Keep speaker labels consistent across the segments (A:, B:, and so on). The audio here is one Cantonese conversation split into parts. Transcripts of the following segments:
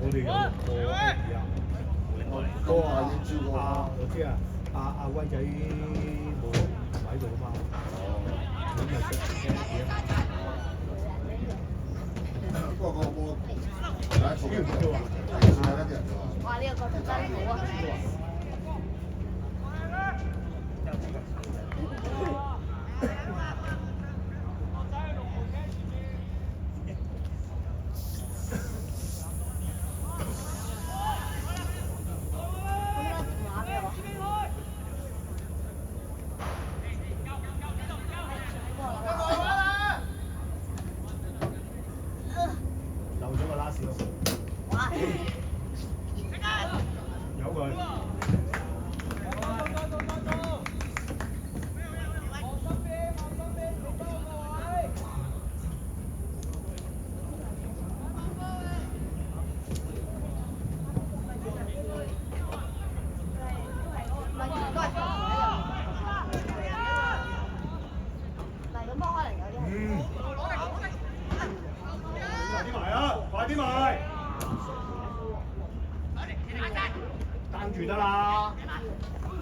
A: 我哋有個係啊，多啊，我知啊，阿威仔冇唔喺度啊嘛，咁咪想聽啲啊。
B: 不過我第一次見到啊，
C: 哇！呢個角度真好啊！
A: 漏咗個拉士咯。有佢。快啲埋！單住得啦。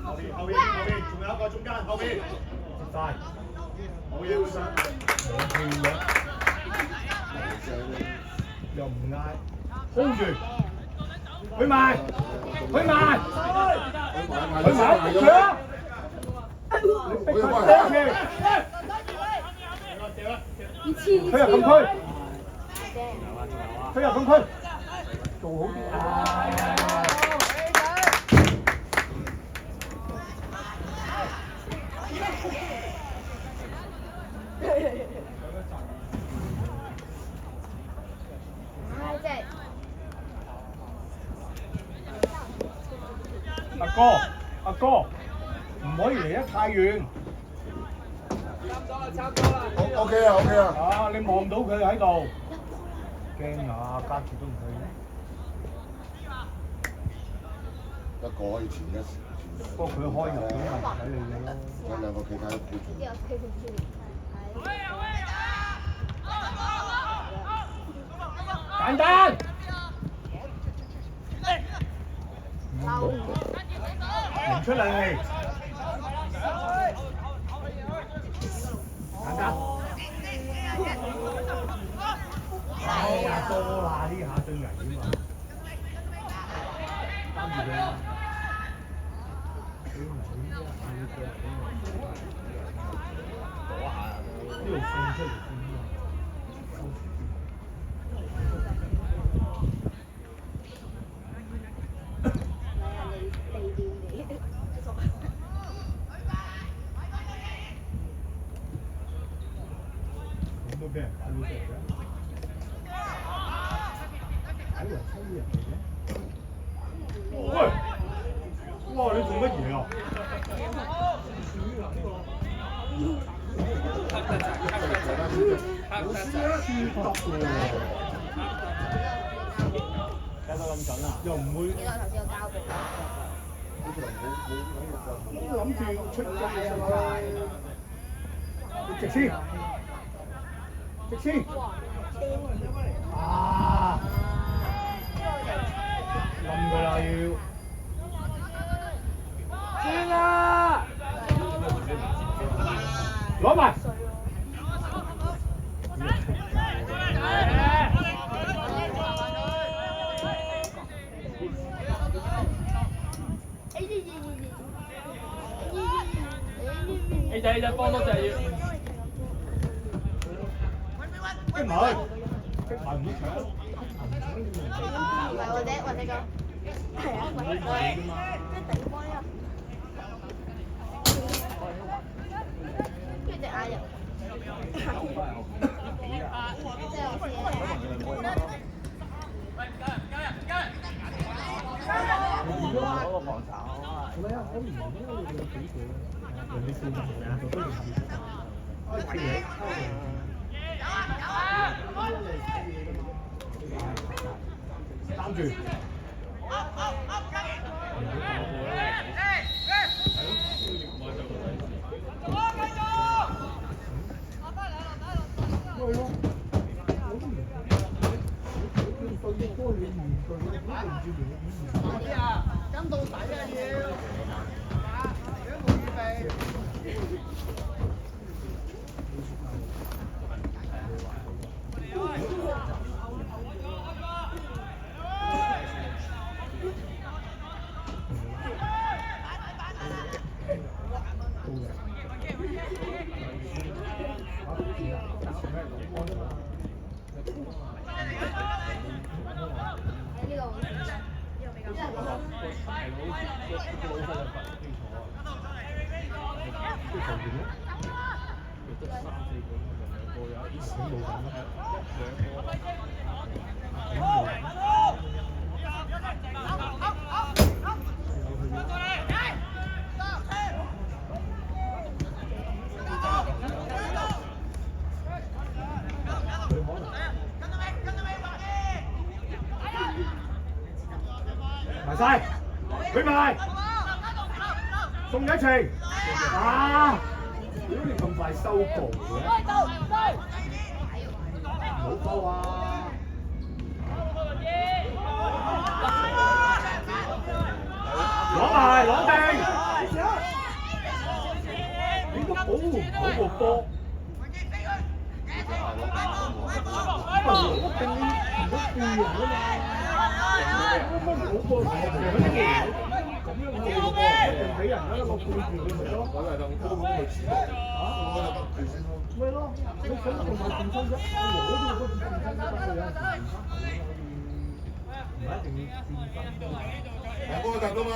A: 後邊，仲有一個中間，後邊。快！冇嘢會上。兩跳嘅。又唔嗌 ，hold 住。去埋！去埋！搶！你逼佢上去。推入禁區。推入禁區，做好啲啊！阿哥，唔可以離得太遠。
B: 差唔多啦。OK 啊。
A: 啊，你望到佢喺度。驚啊！加住都唔去。
B: 一個可以前一時。
A: 不過佢開入咁咪睇你嘅咯。
B: 有兩個其他都顧住。
A: 簡單。唔出嚟。簡單。哎呀，多啦！呢下最危險啊！擔住佢。呢度送出嚟咁都俾人打到出嚟嘅。喂！哇！你做乜嘢啊？睇到咁準啊？又唔會。呢個頭先有交俾我。諗住出界啊嘛！直先，直先。啊！冧佢啦要。先啦！攞埋。A 仔幫多隻要。擊埋，擊埋唔好搶。
C: 唔係或者個係啊，或者即係第二波呢個，跟住隻眼入。即係好似
A: 嗰個防炒啊！唔係啊，我唔明點解你要俾佢人哋四萬啊，做多件事。開始擔住。埋晒，舉埋，宋一晴，啊！屌你咁快收步嘅，唔好波啊！攞埋，攞定，你都保護唔到個波。攞定你唔好背人啊嘛！好波，咁樣做喎，俾人喺度背住佢咪咯？我係當高咁去處理嚇，咪咯，你想同埋健身啫，我攞咗個健身得㗎有唔係一定要健身。
B: 大波得㗎嘛？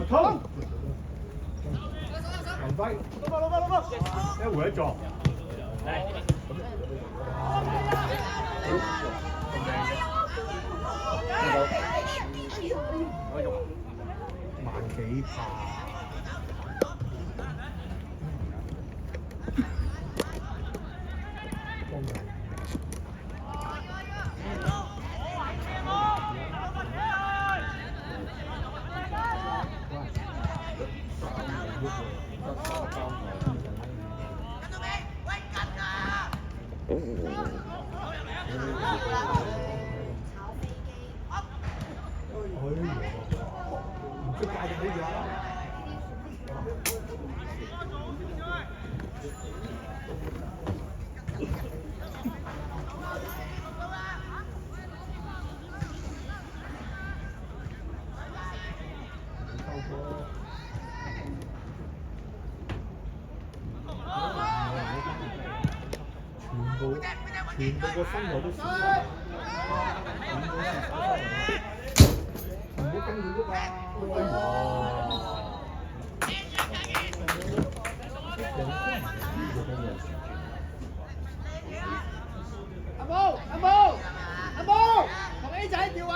A: 通，林輝，一回一撞，萬幾拍，全部個身我都試過，唔好跟佢喐啊！阿毛，同 A 仔調位。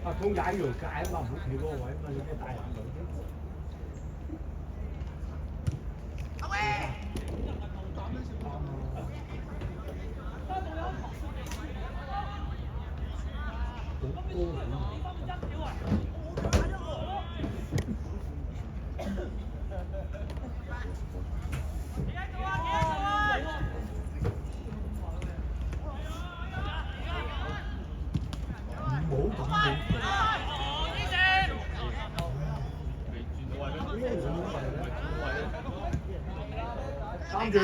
A: 阿公踩條界啊嘛，唔好企嗰個位啊嘛，你咩大人嚟啫？擔住。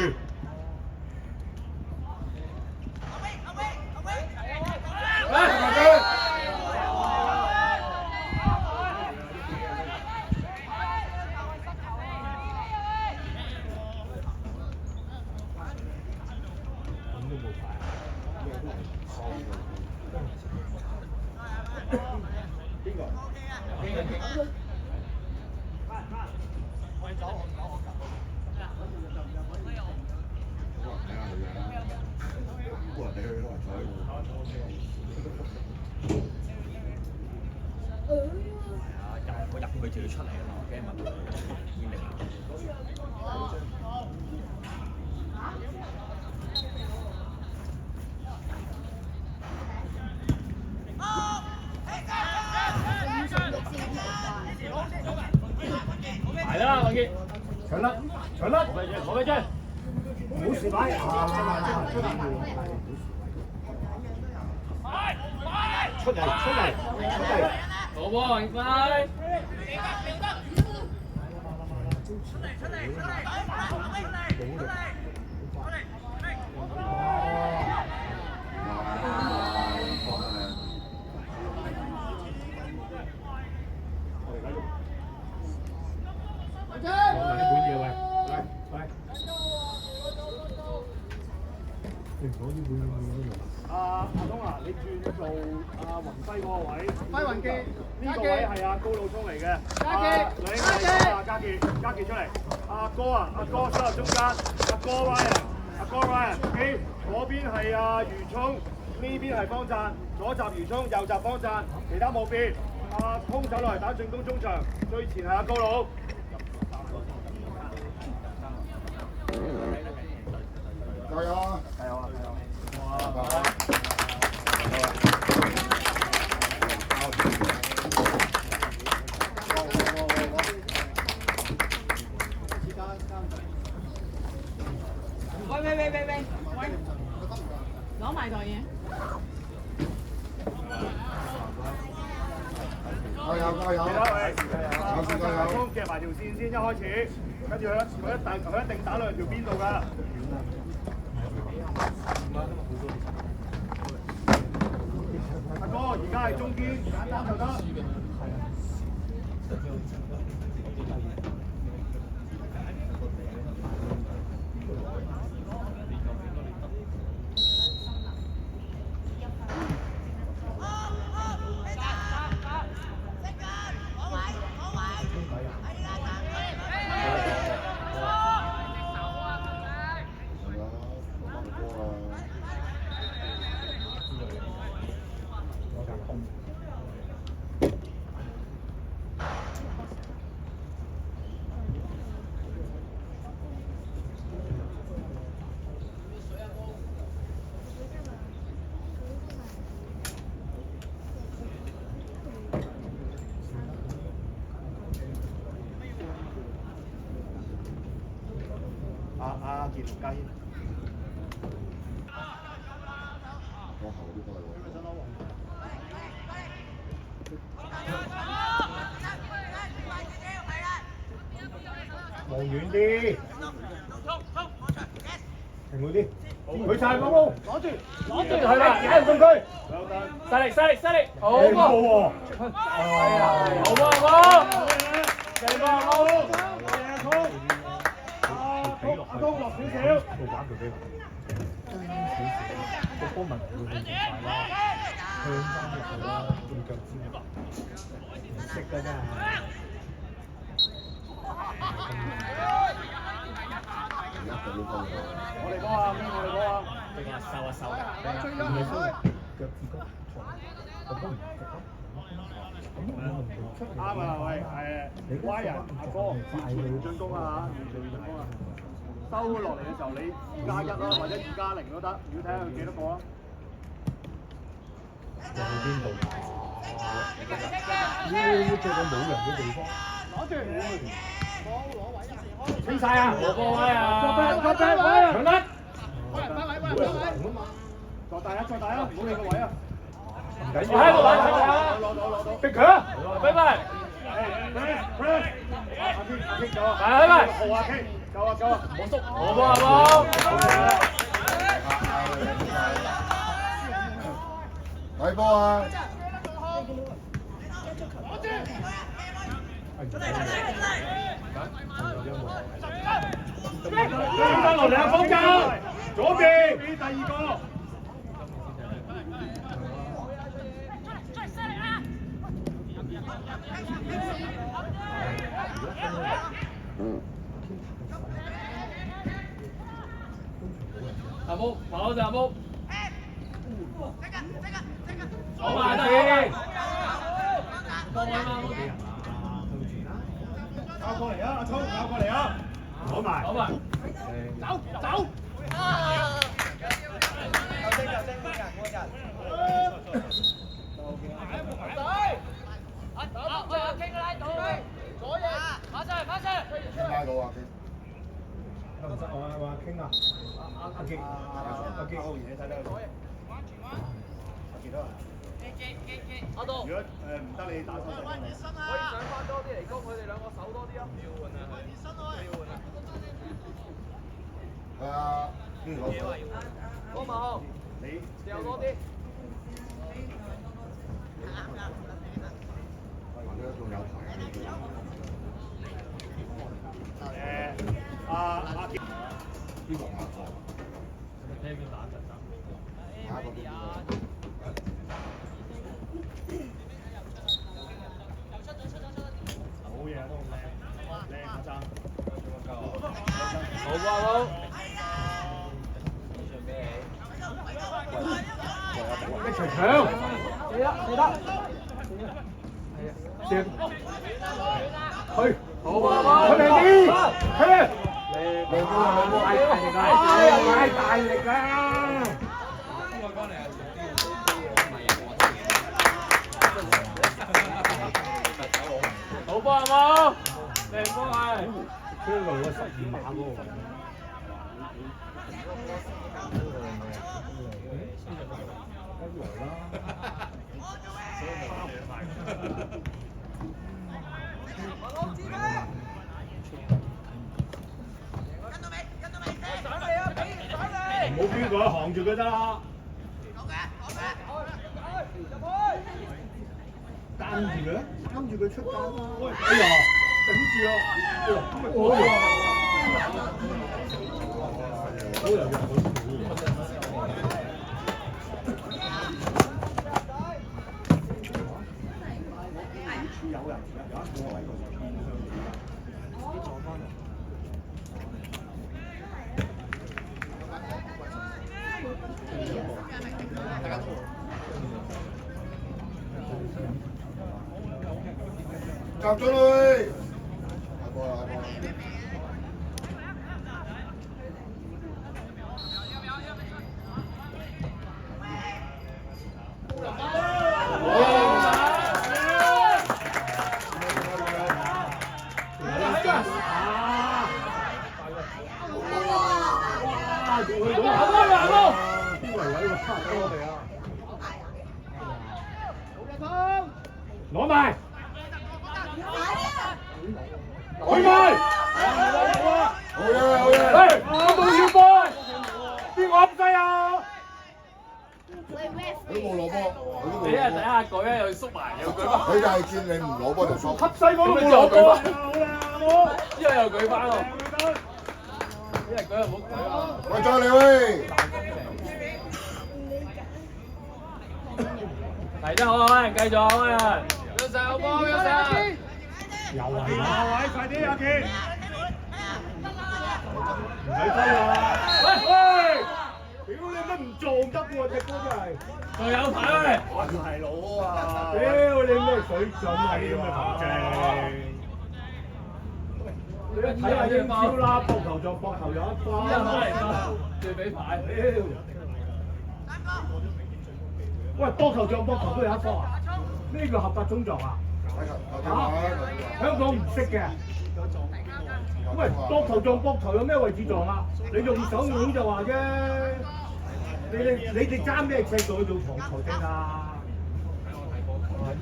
D: 我入佢就要出嚟啦，我驚問佢見力。係啦，王傑，
A: 搶甩，攞俾張，冇事擺啊！出嚟，
D: 好喎，應該。
A: 阿東啊，你轉做阿雲輝嗰個位，
E: 輝雲傑，
A: 呢個位係阿高路聰嚟嘅。
E: 嘉傑，
A: 兩係阿嘉傑出嚟。阿哥啊，阿哥出入中間，阿哥 Ryan，OK， 嗰邊係阿余聰，呢邊係方贊，左閘余聰，右閘方贊，其他冇變。阿空手落嚟打進攻中場，最前係阿高佬。
B: 加油啊！
A: 加油啊！加油！
E: 喂，攞埋袋嘢。
B: 加油！
A: 阿聰夾埋條線先，一開始，跟住佢一定打兩條邊度㗎。阿哥，而家係中堅，簡單就得。阿傑同嘉軒。
B: 我後啲過嚟喎。
A: 望遠啲，停好啲，佢晒個波，攞住，係啦，解唔中區，犀利，好喎，阿公落少少，玩佢俾個波紋會好快啦，向翻入去啦，用腳尖，識㗎真係。我哋波啊，我哋波啊！俾我收一收，追咗佢。腳趾高，個波唔直咯。啱啊，喂，係歪人阿哥，進攻啊嚇，進攻啊！收落嚟嘅時候，你2+1咯，或者2+0都得，要睇下佢幾多個啊。去邊度？要做個冇人嘅地方。攞住。清晒啊！攞波位啊！作壁，長得。作大啊！唔好理個位啊！唔緊要。喺個位攞，逼佢啊！拜拜。阿 K 走啊！拜拜。好啊 K， 走啊！冇縮，好波啊波！
B: 睇波啊！
A: 翻落嚟啊，方家，左邊俾第二個。阿毛，跑就阿毛。好埋先。放位嘛。交過嚟啊，阿聰，交過嚟啊！攞埋。走！
B: 拉到啊！
A: 唔得我話傾啊！阿傑，好嘢睇到佢。阿傑都係。如果唔得你打手勢。
D: 可以上翻多啲嚟攻，佢哋兩個手多啲啊！要換啊！要換啊！
B: 係啊，邊個攞？
D: 幫忙，
A: 你
D: 掉多啲。
B: 仲有排。
A: 阿傑，
B: 邊個拍過？
D: 聽佢打陣打。
B: 打過邊個？
A: 好嘢都好靚，靚阿爭。
D: 好啊好。
A: 一齊搶，你得，射，去，好啊，佢哋啲，去，嚟波，大力啊，大力啊！好波好冇？靚波係，出嚟個12碼嗰個位。冇邊個行住佢得啦。擔住佢，擔住佢出界啦。哎呀，頂住啊！哎呀，好人好有人有一個位個邊坐翻嚟。
B: 集咗佢。下波啦，下波啦。
A: 攞埋，去埋，
B: 好嘢，好嘢。
A: 喂，我冇要波，邊個噏西啊？
B: 佢冇攞波，佢都冇
D: 你一
B: 攞波。
D: 第一下舉咧又縮埋又舉翻，
B: 佢就係見你唔攞波就縮。
A: 噏西我都冇攞波啊！好啦，好。
D: 之後又舉翻喎，一係舉又唔好舉啊！
B: 喂，再嚟喂！
D: 嚟得好啊，繼續啊，有勢好波，有勢。
A: 又係下位，快啲阿傑，唔使收啦！喂，屌你乜唔撞得喎？隻波真係，
D: 仲有排喂，
A: 還係佬啊！屌你咩水準啊？你咁嘅球證，你睇下英超啦，膊頭撞膊頭有一波，
D: 一開嚟就對比牌。
A: 喂，膊頭撞膊頭都有一波啊？呢個合法衝撞啊？香港唔識嘅。喂，膊頭撞膊頭有咩位置撞啊？你用手腕就話啫。你哋爭咩尺度去做球證啊？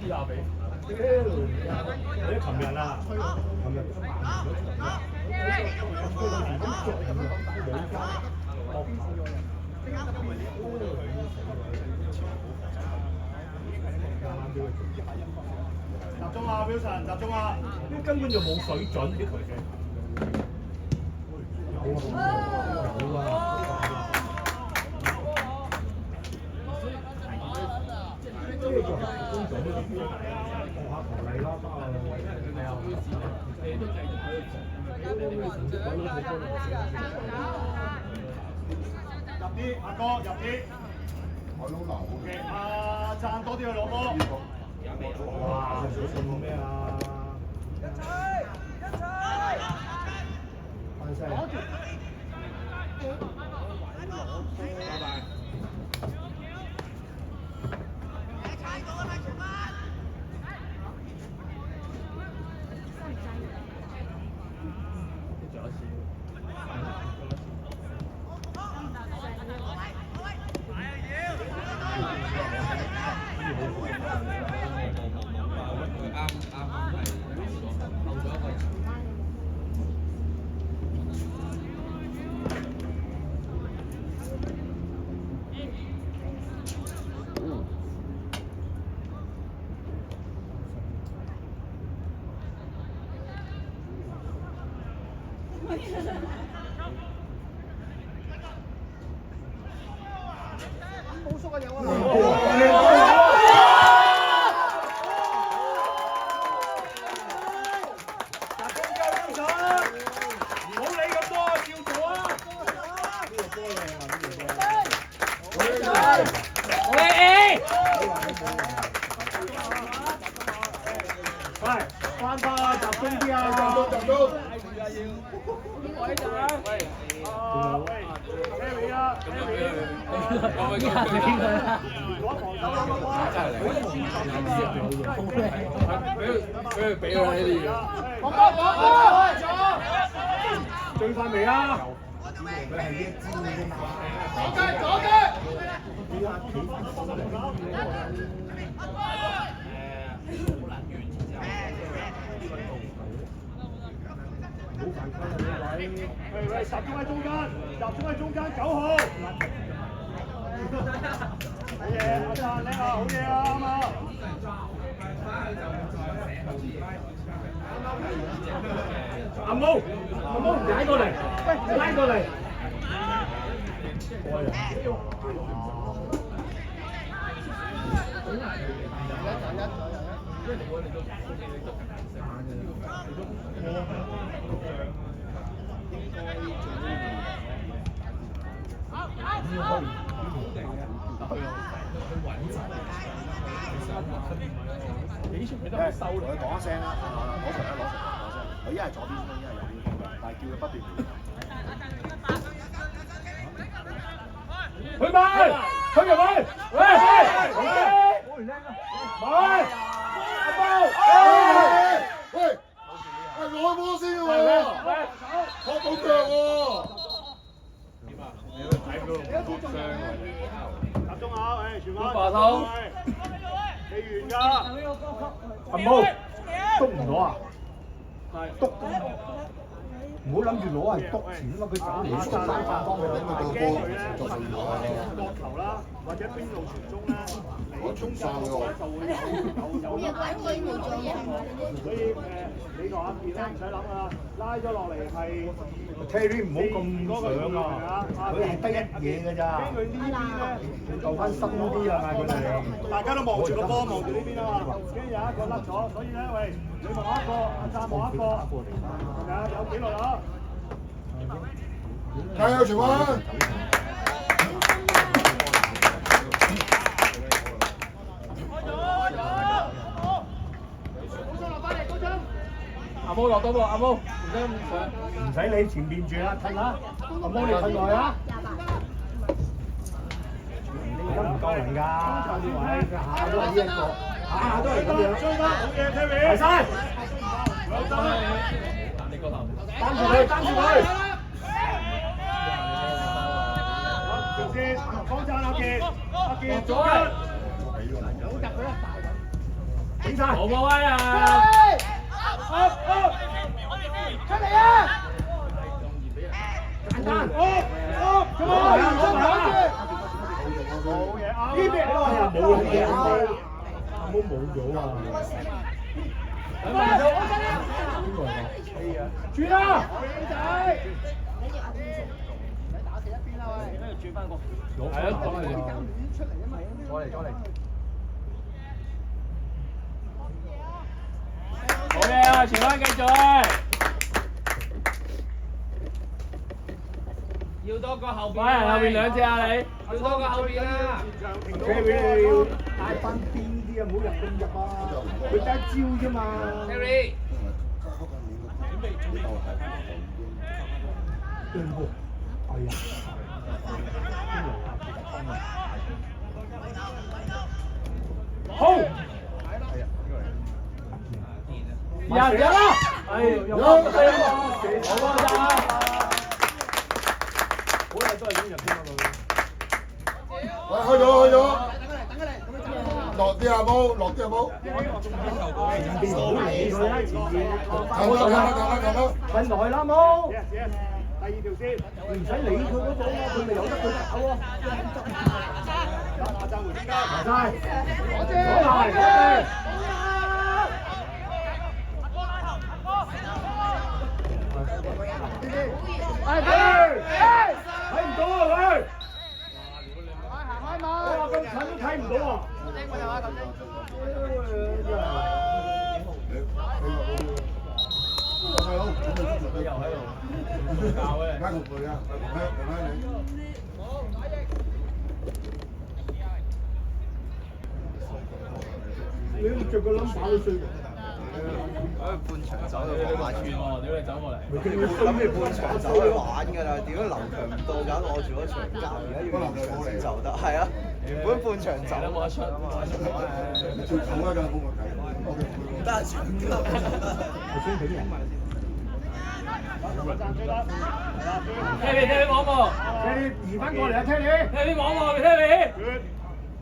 D: 依下比。
A: 你琴日啊，琴日集中啊，表神，集中啊！呢根本就冇水準啲球證。有啊，有啊。呢個係公準啲，學下球例啦，入啲，阿哥入啲。
B: 我都流嘅。
A: 阿贊多啲去攞波。哇！想信咩啊？翻聲。拜拜。翻返集中啲啊！
B: 集中。
A: Harry 啊
B: 俾佢呢啲嘢。
A: 追翻未啊？喂，集中喺中間，集中喺中間，9號。好嘢，阿贊，叻啊，好嘢啊，啱啊！阿毛，踩過嚟，拉過嚟。
B: 佢講一聲啦，攞場啦，佢一係左邊鋒，一係右邊鋒，但係叫佢不斷。
A: 去埋，推入去，喂，阿包，
B: 喂，攞波先喎，學到腳喎。
A: 集中下，全部。未完㗎，阿毛篤唔攞啊？篤，唔好諗住攞係篤前啊嘛，佢走嚟篤三方佢啦，驚佢咧角球啦，或者邊路傳中咧，嚟中間就會有所以你同阿健咧唔使諗啊，拉咗落嚟係 Terry 唔好咁上啊，佢係得一嘢㗎咋，驚佢呢邊咧就翻深啲啊嘛，佢哋大家都望住個波，望住呢邊啊嘛，跟住有一個甩咗，所以咧喂，你望一個，阿贊望一個，有紀律啊！
B: 加油，全軍！
A: 阿毛落到喎，阿毛唔使你前面住啦，褪啦，阿毛你褪落去啊！你而家唔夠人㗎，下都係呢一個，下都係咁樣。追翻，好嘢 ，Terry！ 嚟晒！擔住佢，擔住佢。條線，方贊阿健，阿健左一，好入佢啦，頂晒。好個威啊！出嚟啊！簡單，做乜啊？冇嘢啊！呢邊冇嘢啊！冇咗啊！轉啦！仔，打死一邊啦喂！跟住轉翻個，係啊，過嚟出嚟啊嘛！過嚟。好嘢啊！前翻繼續。要多個後邊。喂，後邊兩隻啊你！要多個後邊啊！Terry 你要帶翻邊啲啊？唔好入咁入啊！佢得一招啫嘛。Terry。哎呀！好。入啦！有好多咋？好嘢都係咁入先咯。
B: 喂，開咗。落啲阿毛，落啲阿毛。
A: 前邊唔好理佢啦，前邊。
B: 撳。
A: 瞓耐啦毛。第二條線，你唔使理佢嗰種啊，佢咪由得佢搞咯。阿贊回邊間？埋晒。攞嚟。好
F: 翻個背啊！
A: 你唔着個冧把都衰喎。
B: 半場走
D: 你個馬轉喎，屌你走過嚟。
B: 諗住半場走去玩㗎啦，點解劉強唔到㗎？攞住嗰場交，而家要半場先走得，係啊，原本半場走
D: 都冇得出啊嘛。
F: 最重嗰陣冇問題，
B: 唔得場得。
A: 我先俾人。
D: 聽你望望，
A: 聽移翻過嚟啊！聽你。
D: 聽你望望，聽你。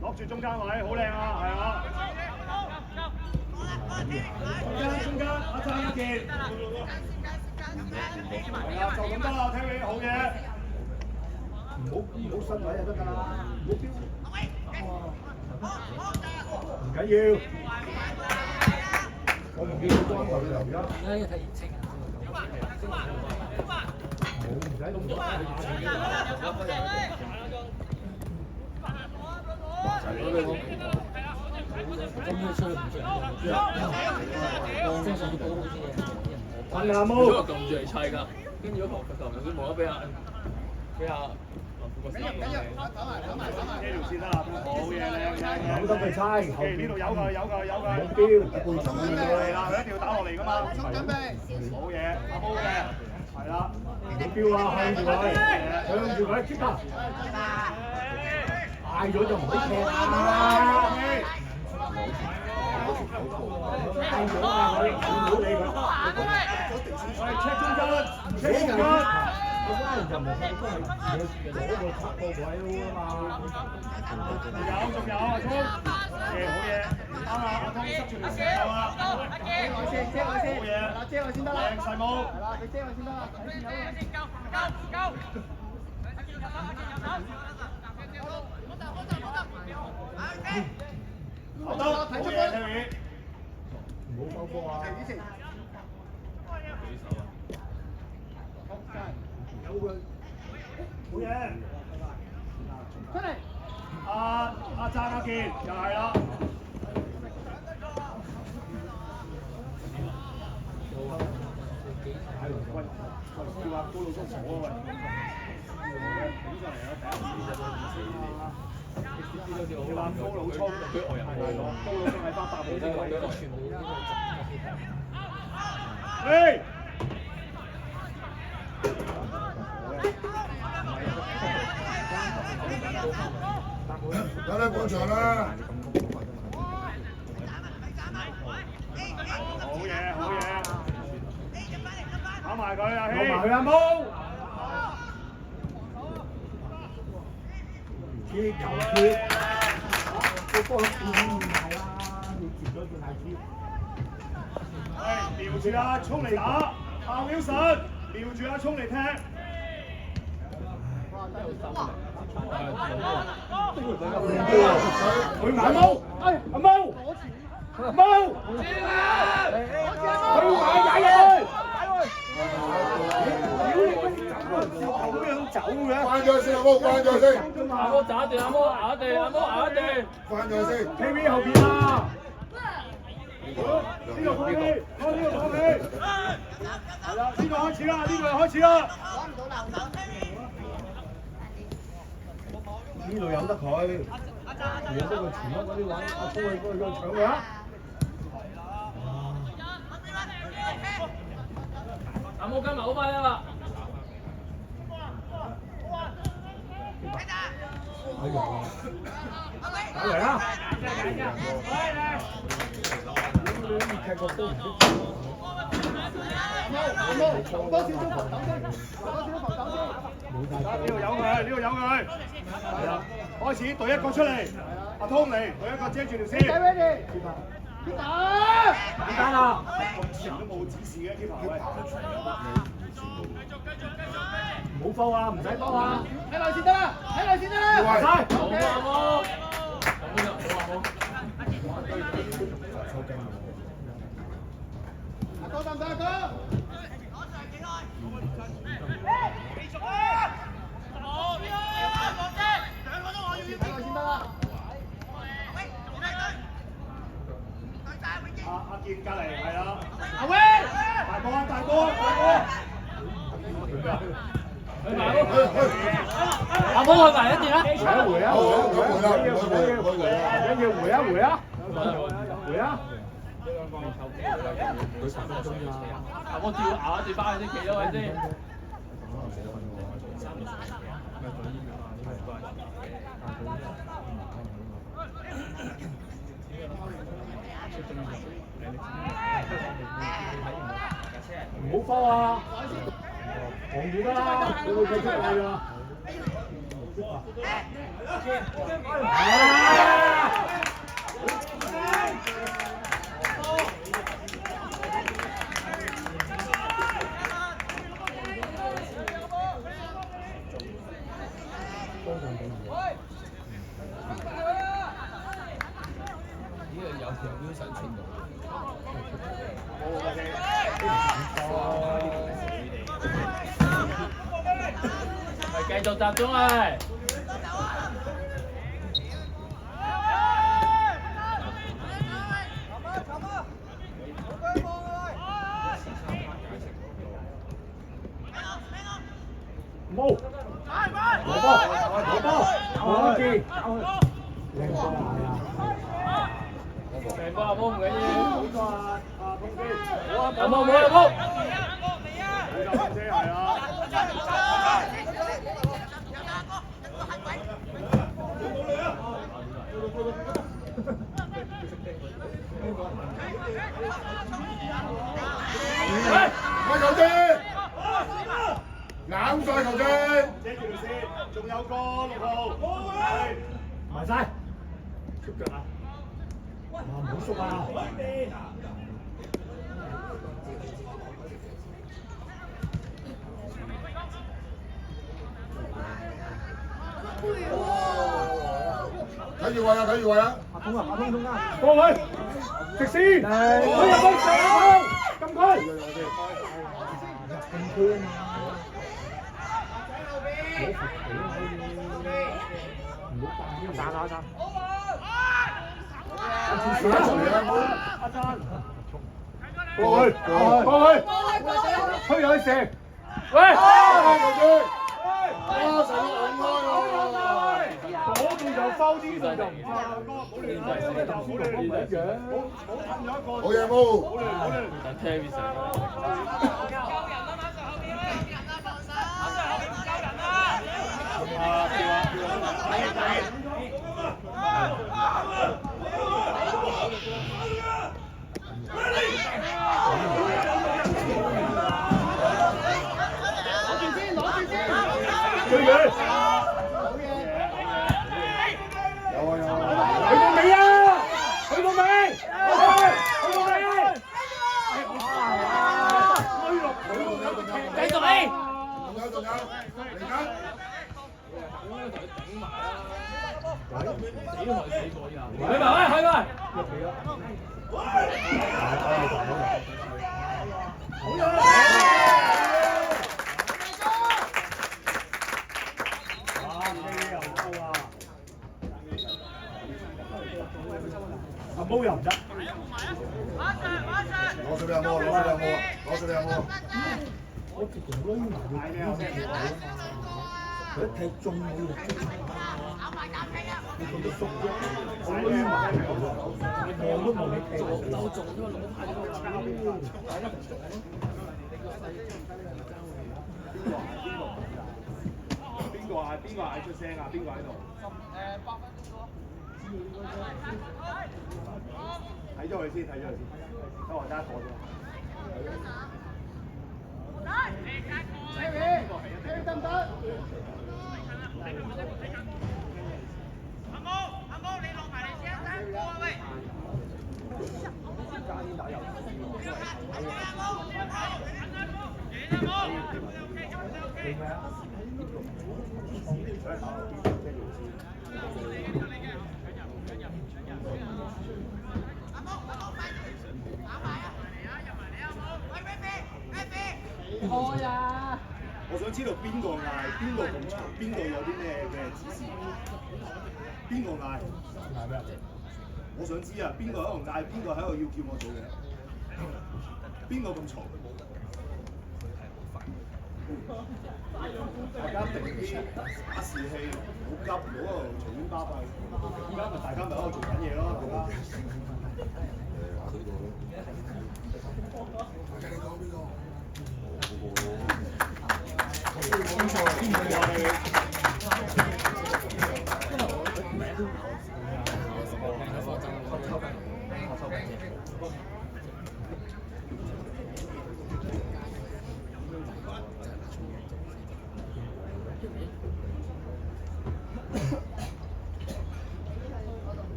A: 落住中間位，好靚啊，係啊。中間，阿張一健。係啊，就咁得啦，聽你好嘢。唔好失位就得㗎啦，唔好飆。唔緊要。我唔見到光頭你留而家。
D: 而家要睇熱情。
A: 冇唔使咁多。
D: 今日出去唔出？正常啲波好似
A: 瞓下冇。
D: 撳住嚟砌㗎，跟住嗰球佢冇得俾阿
A: 呢度咪猜，呢度有㗎，目標半場係啦，佢一定要打落嚟㗎嘛。冇嘢，阿毛嘅，係啦，目標啊，向住佢，keep 啊！嗌咗就唔好踢啦。嗌咗啊，佢唔好理佢。我哋 check 中間，check 中間。嗰班人就唔係都係攞個測個位啊嘛。仲有阿聰，好嘢，啱啊！阿聰塞住條線夠啦。遮我先，好嘢，遮我先得啦。靚細毛，係啦，你遮我先得啦。好得，睇出分。唔好收波啊！有佢，好嘢！出嚟！阿張阿健又係啦。喂，叫阿高佬叔坐啊喂！頂上嚟啦，你話高佬衝，高佬仲係翻8號先位。誒！
F: 有啲半場啦。
A: 好嘢，好嘢！打埋佢啊，希！打埋佢阿毛！接球貼，個波變係啦，你接咗變係貼。喂，瞄住阿聰嚟打，阿 Wilson，瞄住阿聰嚟踢。佢買毛，阿毛，毛，佢買仔佢，咁樣走嘅，
F: 關咗先，阿毛關咗先。
D: 阿毛打斷，阿毛咬地，阿毛咬地，
F: 關咗先。
A: TV 後邊啊！呢個放棄，呢個放棄，係啦，呢個開始啦，呢個開始啦。
C: 攞唔到漏斗。
A: 呢度有得佢，有得佢前嗰啲位，阿聰去過去搶佢啊！
D: 阿毛跟埋好快啦！
A: 哎呀，打嚟啦！踢個波唔識做。多少中防守先，多少中防守先。呢度有佢，呢度有佢。係啊，開始隊一個出嚟，阿通嚟，隊一個遮住條線。點打啊？咁前都冇指示嘅 keeper 喂。唔好放啊，唔使放啊。睇內線得啦，睇內線得啦。唔使。好啊，好。阿哥得唔得？阿哥。阿健隔離係啦，阿威，大哥，
D: 阿波去埋一段啦。
A: 回啊回啊回啊回啊！
D: 阿波跳咬一段翻去先企咗位先。
A: 唔好慌啊！防住啦，你會繼續嚟㗎。
D: 呢個有條標上前路。繼續集中啊！
A: 冇，攞波，好啲，靚波啊！
D: 成個阿波唔緊要，
A: 好個啊，通機，
D: 阿波冇阿波。
A: 好車係啊！
F: 喂，球證，攬晒球證，
A: 遮住條線，仲有個6號，埋晒，出腳啊！哇，唔好縮啊！
F: 睇住位啊，睇住位啊！
A: 阿通中間，過去，直線，入去上，禁區，禁區啊嘛！打打打！阿贊，過去，推入去射，喂！
F: 球證，哇！成個紅開喎！
A: 嗰度就收啲，呢度就唔收。冇亂嚟，冇亂嚟嘅，冇吞咗一個。
F: 好嘢冇！
A: 冇亂。
D: 等 Terry 上。
A: 追佢！
F: 有啊有啊！
A: 去到尾啊！去到尾！去到尾！
D: 繼續嚟！
F: 仲有，嚟緊！
D: 去埋，去埋！
A: 阿毛又唔得，
F: 攞水兩波，攞水兩波，攞水兩波。
A: 我直情攆埋佢佢一踢中我落出場，你咁都縮啫，我攆埋佢，望都望你踢，
D: 鬥中咗攞牌
A: 邊個嗌出聲啊？邊個喺度？8分鐘。睇咗佢先，等我揸貨先。得唔得？阿毛，你落埋嚟先，三個啊喂！
E: 開啊！
A: 我想知道邊個嗌，邊個咁嘈，邊個有啲咩嘅指示？邊個嗌？嗌咩？我想知啊，邊個喺度嗌，邊個喺度要叫我做嘢？邊個咁嘈？大家定啲打士氣，唔好急，唔好喺度隨便巴閉。而家咪大家咪喺度做緊嘢咯，大家。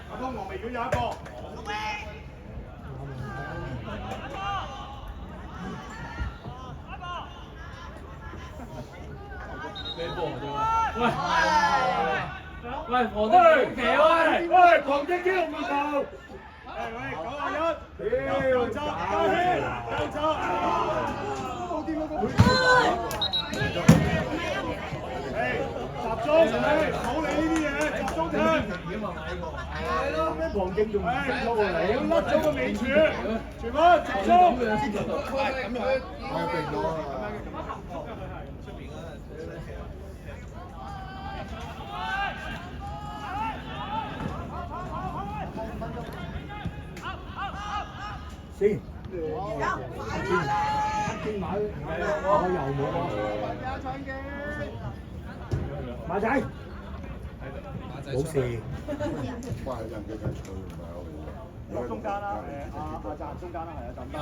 A: 阿通黃眉魚有一個。
E: 咩波啫喂！喂，我哋企喂！
A: 喂，狂擊機動面頭。喂，91，又走，加氣，又走。高啲嗰個。集中，唔好理呢啲嘢，集中聽。係咯，咩黃敬仲甩咗個尾柱，全部集中。
F: 病咗啊！
A: 先，黑馬，我又冇馬仔，冇事。
F: 哇！人嘅緊脆唔係我嚟嘅。
A: 中間啦，阿澤中間啦，係啊，就咁得。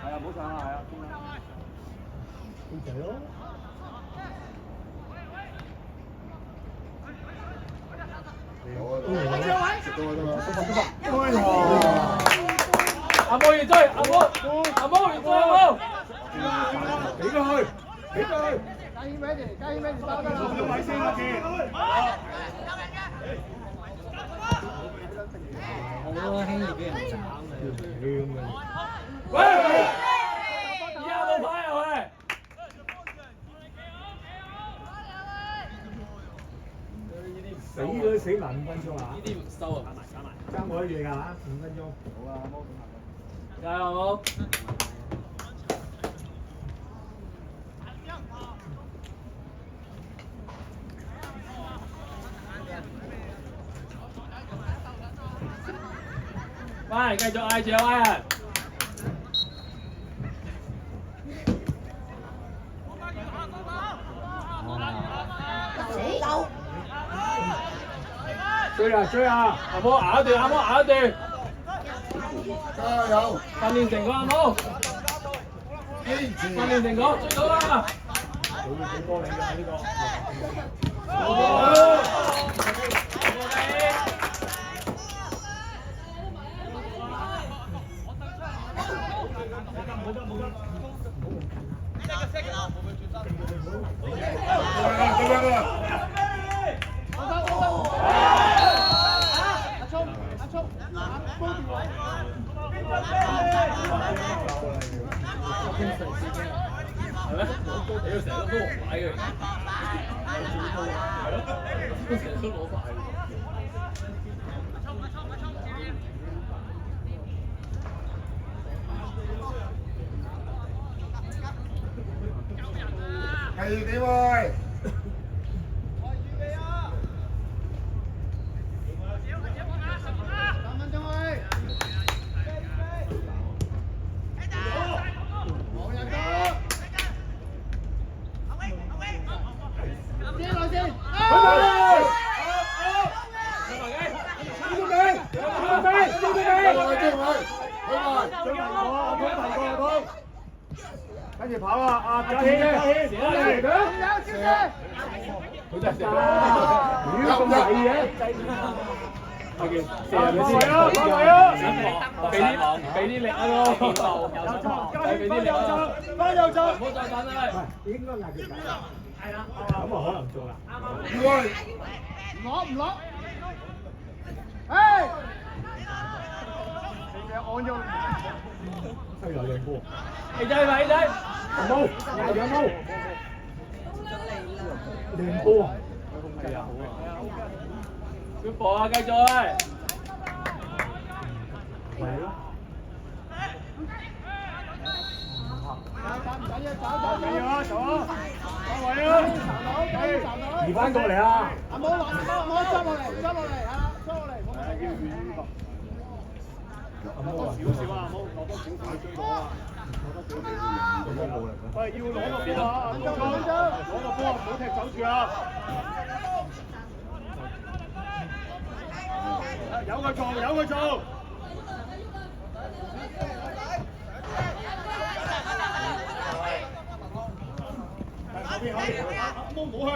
A: 係啊，唔好上啦，係啊，中間。咁就咯。
F: 食到得啦。
E: 阿波要追，阿波要追，阿波。
A: 俾佢去，俾佢去。
E: 加謙 ready 包得啦。
A: 做咗位先啦，見。
E: 好啊，輕易俾人斬啊！
A: 喂！
E: 而家冇牌啊喂！
A: 死都死埋5分鐘啊！
E: 呢啲唔收啊，打埋。
A: 爭我一嘢㗎嚇，5分鐘。好啊，
E: 加油！喂，繼續嗌住啊，喂！
A: 追啊！
E: 阿波咬一段，
F: 加油！
E: 訓練成功，阿波！
F: 堅持！
E: 訓練成功，追到啦！
A: 會俾波你㗎呢個。
E: 係咩？你要成日都攞牌嘅，係咯，成日都攞牌。
F: 係點喂？
A: 跟住跑啊！嘉軒，佢真係射咁曳嘅，阿健，射咪先，俾啲力啊咯，俾啲力啊，翻右走，唔好再等啦，應該嗌佢走，係啦，咁啊可能做啦，
F: 喂！
E: 唔攞，誒！你嘅按咗。
A: 係有靚波。
E: A仔咪 A仔，
A: 有冇？有冇？靚波啊！
E: 係啊，小波啊，繼續啊！
A: 係咯。
F: 緊要啊，走啊，走位啊，
A: 移翻過嚟啊！
F: 阿冇落，冇執落嚟，執落嚟啊，執落嚟，攞多少少啊，冇攞多少少追到啊，喂，要攞個波啊，攞個波，唔好踢走住啊！有佢做，有佢做。後邊，阿毛唔好去。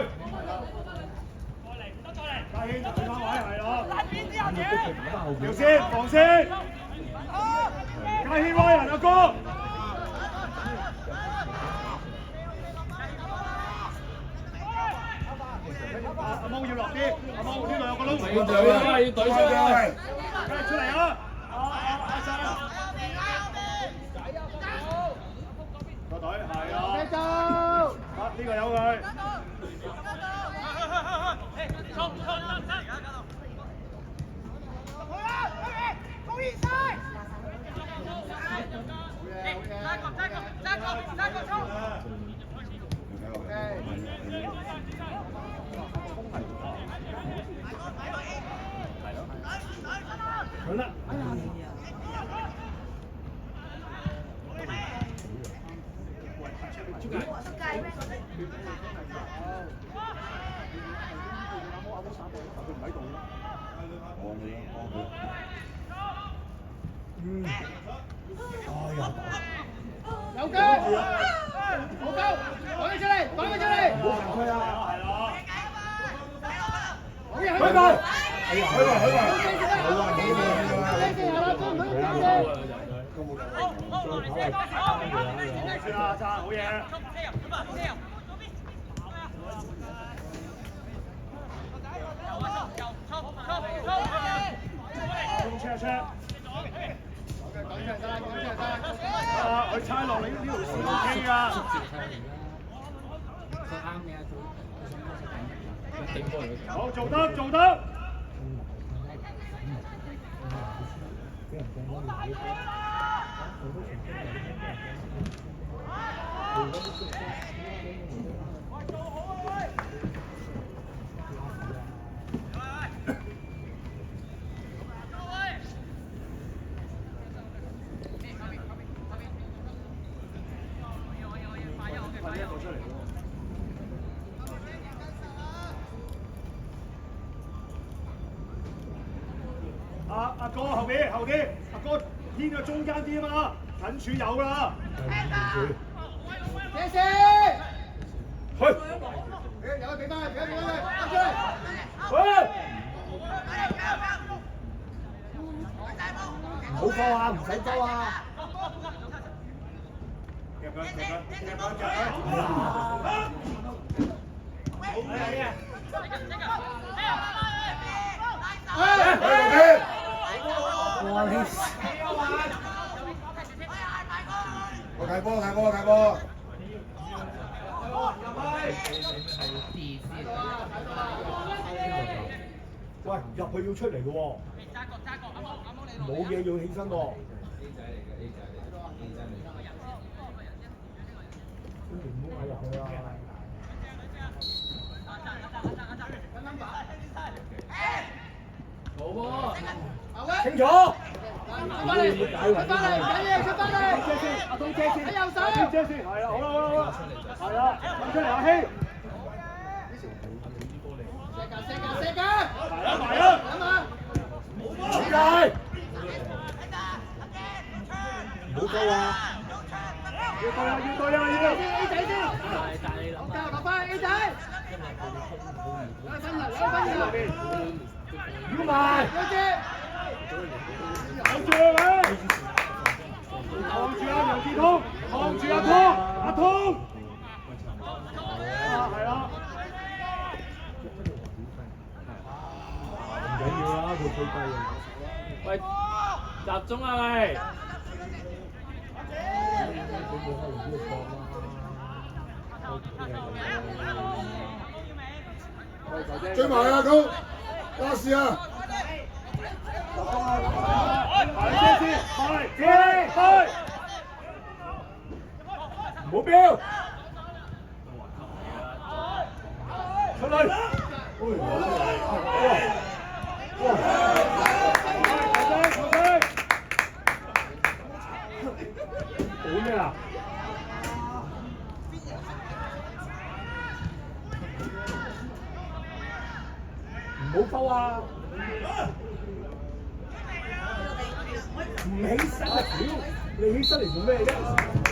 F: 家興就去翻位，係咯。條線，防線。家興威人阿哥。阿毛要落啲，阿毛呢度有個窿。
E: 要隊啊！要隊出嚟！
F: 梗係出嚟啊！阿生。個隊係啊。呢個有佢。
A: 好啦。
F: 有機，好高，講佢出嚟，講佢出嚟。
A: 唔好行開啊！
F: 係咯。
A: 去埋！哎呀，去埋！好啊，
F: 好嘢。車車。啊！佢猜落你呢條線 OK 㗎。好，做得做得。阿哥後邊，阿哥偏咗中間啲啊嘛，近處有啦。謝謝。
A: 去。
F: 有佢俾翻佢，俾佢，打出嚟。
A: 去。唔好收啊！唔使收啊！
F: 夾佢。
A: 我睇波。喂，入去要出嚟嘅喎。冇嘢要起身喎。唔好嗌入去啊！
E: 好波！
A: 清楚。
F: 出翻嚟，緊要出翻嚟。阿東遮先，喺右手。遮先，係啦，好啦，係啦，咁出嚟阿希。射架，埋啦，
A: 點解？唔好收啊！
F: 要對啊！ A 仔先，落翻 A 仔。兩分人。
A: 要埋。
F: 有住啊！望住阿楊志通，望住阿通。係啦。
A: 唔緊要啦，佢吹低啊！
E: 喂，集中啊喂！
A: 追埋啊，高巴士啊！唔好飆！出嚟！好咩啊？唔好收啊！唔起身啊！屌，你起身嚟做咩啫？